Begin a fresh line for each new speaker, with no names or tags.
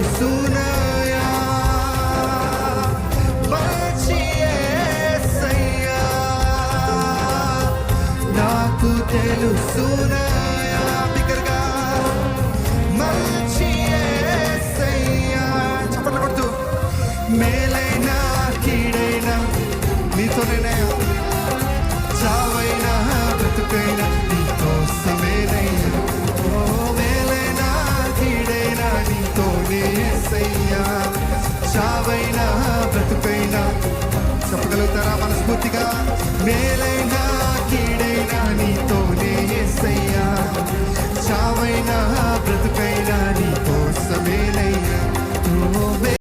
తెలుసునయా మంచి యేసయ్యా నాకు తెలుసునయా బిగ్గరగా మంచి యేసయ్యా చప్పట్లు కొడుతూ మేలైనా కీడైనా నీతోనేనయ్యా చావైనా బ్రతుకైనా నీకోసమేనయ్యా ఓ మేలైనా కీడైనా నీతోనే యేసయ్యా చావైనా బ్రతుకైనా చెప్పగలుగుతారా మనస్ఫూర్తిగా మేలైనా కీడైనా నీతోనే యేసయ్యా చావైనా బ్రతుకైనా